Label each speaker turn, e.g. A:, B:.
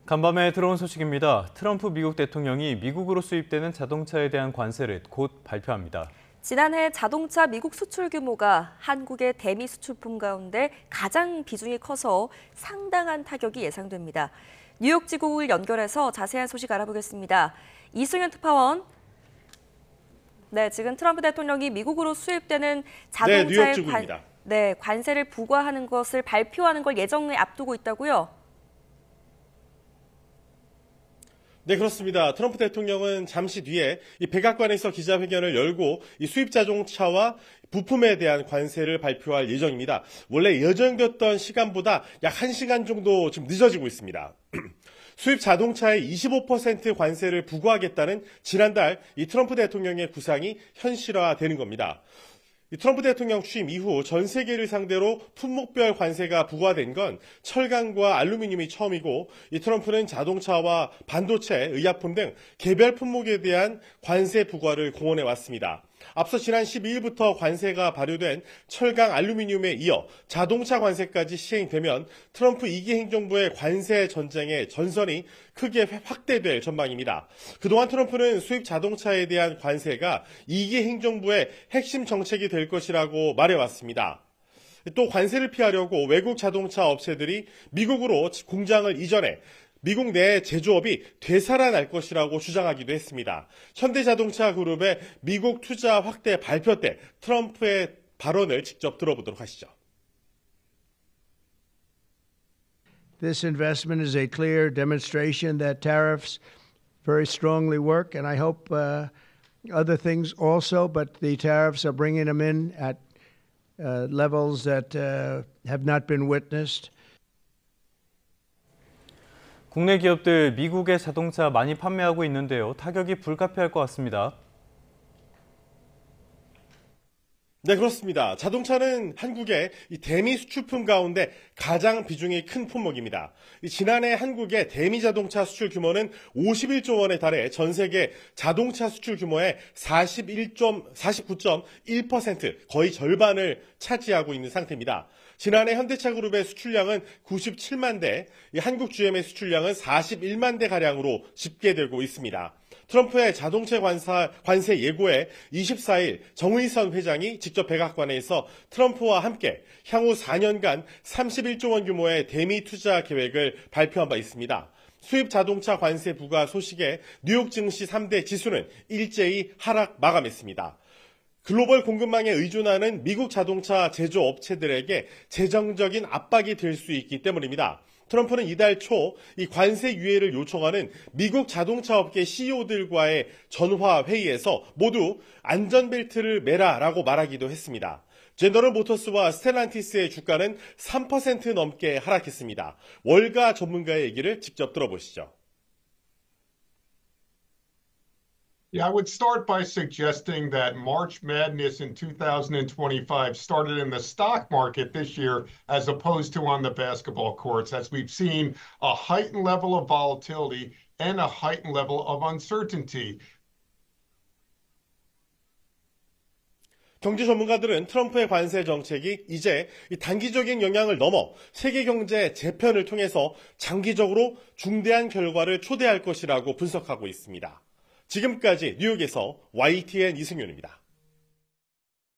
A: 간밤에 들어온 소식입니다. 트럼프 미국 대통령이 미국으로 수입되는 자동차에 대한 관세를 곧 발표합니다.
B: 지난해 자동차 미국 수출 규모가 한국의 대미 수출품 가운데 가장 비중이 커서 상당한 타격이 예상됩니다. 뉴욕 지구를 연결해서 자세한 소식 알아보겠습니다. 이승현 특파원. 네, 지금 트럼프 대통령이 미국으로 수입되는 자동차에 관세를 부과하는 것을 발표하는 걸 예정에 앞두고 있다고요?
C: 네, 그렇습니다. 트럼프 대통령은 잠시 뒤에 이 백악관에서 기자회견을 열고 이 수입 자동차와 부품에 대한 관세를 발표할 예정입니다. 원래 예정됐던 시간보다 약 1시간 정도 지금 늦어지고 있습니다. 수입 자동차에 25% 관세를 부과하겠다는 지난달 이 트럼프 대통령의 구상이 현실화되는 겁니다. 이 트럼프 대통령 취임 이후 전 세계를 상대로 품목별 관세가 부과된 건 철강과 알루미늄이 처음이고, 이 트럼프는 자동차와 반도체, 의약품 등 개별 품목에 대한 관세 부과를 공언해 왔습니다. 앞서 지난 12일부터 관세가 발효된 철강, 알루미늄에 이어 자동차 관세까지 시행되면 트럼프 2기 행정부의 관세 전쟁의 전선이 크게 확대될 전망입니다. 그동안 트럼프는 수입 자동차에 대한 관세가 2기 행정부의 핵심 정책이 될 것이라고 말해왔습니다. 또 관세를 피하려고 외국 자동차 업체들이 미국으로 공장을 이전해 미국 내 제조업이 되살아날 것이라고 주장하기도 했습니다. 현대자동차 그룹의 미국 투자 확대 발표 때 트럼프의 발언을 직접 들어보도록 하시죠.
D: This investment is a clear demonstration that tariffs very strongly work, and I hope other things also, but the tariffs are bringing them in at levels that have not been witnessed.
A: 국내 기업들 미국에 자동차 많이 판매하고 있는데요. 타격이 불가피할 것 같습니다.
C: 네, 그렇습니다. 자동차는 한국의 이 대미 수출품 가운데 가장 비중이 큰 품목입니다. 지난해 한국의 대미 자동차 수출 규모는 51조 원에 달해 전 세계 자동차 수출 규모의 49.1%, 거의 절반을 차지하고 있는 상태입니다. 지난해 현대차 그룹의 수출량은 97만 대, 한국 GM의 수출량은 41만 대 가량으로 집계되고 있습니다. 트럼프의 자동차 관세 예고에 24일 정의선 회장이 직접 백악관에서 트럼프와 함께 향후 4년간 31조 원 규모의 대미 투자 계획을 발표한 바 있습니다. 수입 자동차 관세 부과 소식에 뉴욕 증시 3대 지수는 일제히 하락 마감했습니다. 글로벌 공급망에 의존하는 미국 자동차 제조업체들에게 재정적인 압박이 될 수 있기 때문입니다. 트럼프는 이달 초 이 관세 유예를 요청하는 미국 자동차업계 CEO들과의 전화 회의에서 모두 안전벨트를 매라라고 말하기도 했습니다. 제너럴 모터스와 스텔란티스의 주가는 3% 넘게 하락했습니다. 월가 전문가의 얘기를 직접 들어보시죠.
E: Yeah, I would start by suggesting that March Madness in 2025 started in the stock market this year as opposed to on the basketball courts, as we've seen a heightened level of volatility and a heightened level of uncertainty.
C: 경제 전문가들은 트럼프의 관세 정책이 이제 단기적인 영향을 넘어 세계 경제 재편을 통해서 장기적으로 중대한 결과를 초래할 것이라고 분석하고 있습니다. 지금까지 뉴욕에서 YTN 이승윤입니다.